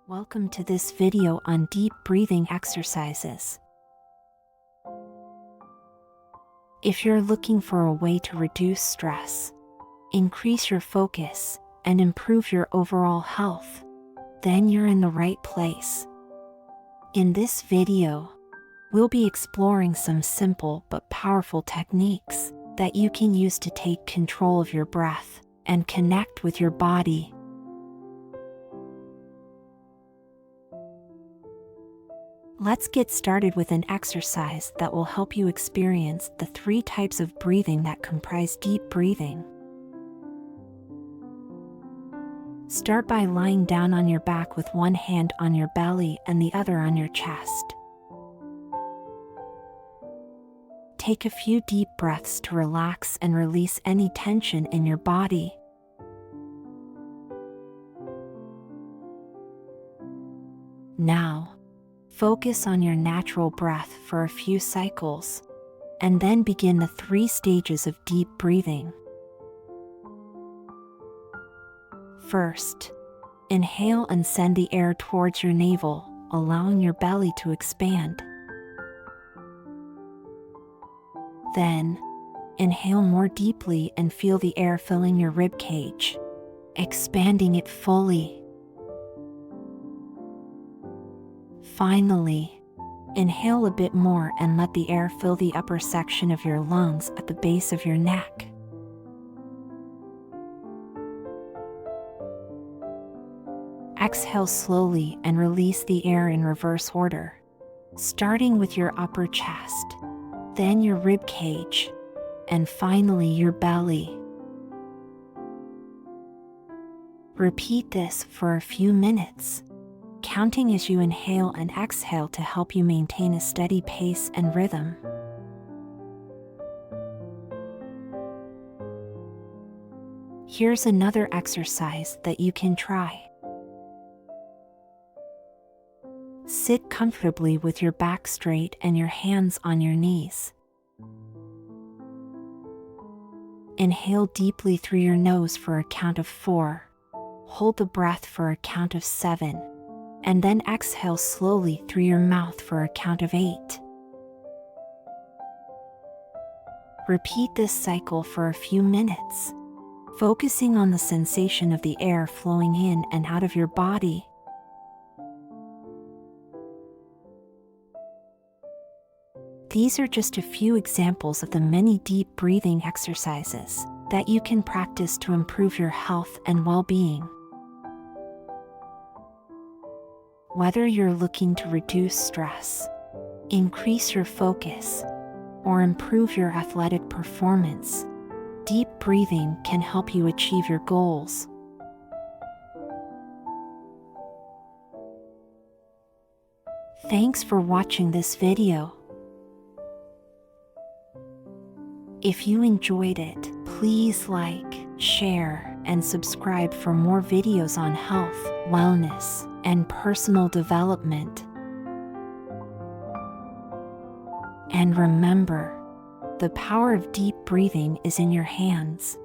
Welcome to this video on deep breathing exercises. If you're looking for a way to reduce stress, increase your focus, and improve your overall health, then you're in the right place. In this video, we'll be exploring some simple but powerful techniques that you can use to take control of your breath and connect with your body. Let's get started with an exercise that will help you experience the 3 types of breathing that comprise deep breathing. Start by lying down on your back with one hand on your belly and the other on your chest. Take a few deep breaths to relax and release any tension in your body. Now, focus on your natural breath for a few cycles, and then begin the 3 stages of deep breathing. First, inhale and send the air towards your navel, allowing your belly to expand. Then, inhale more deeply and feel the air filling your rib cage, expanding it fully. Finally, inhale a bit more and let the air fill the upper section of your lungs at the base of your neck. Exhale slowly and release the air in reverse order, starting with your upper chest, then your rib cage, and finally your belly. Repeat this for a few minutes, counting as you inhale and exhale to help you maintain a steady pace and rhythm. Here's another exercise that you can try. Sit comfortably with your back straight and your hands on your knees. Inhale deeply through your nose for a count of 4. Hold the breath for a count of 7. And then exhale slowly through your mouth for a count of 8. Repeat this cycle for a few minutes, focusing on the sensation of the air flowing in and out of your body. These are just a few examples of the many deep breathing exercises that you can practice to improve your health and well-being. Whether you're looking to reduce stress, increase your focus, or improve your athletic performance, deep breathing can help you achieve your goals. Thanks for watching this video. If you enjoyed it, please like, share, and subscribe for more videos on health, wellness, and personal development. And remember, the power of deep breathing is in your hands.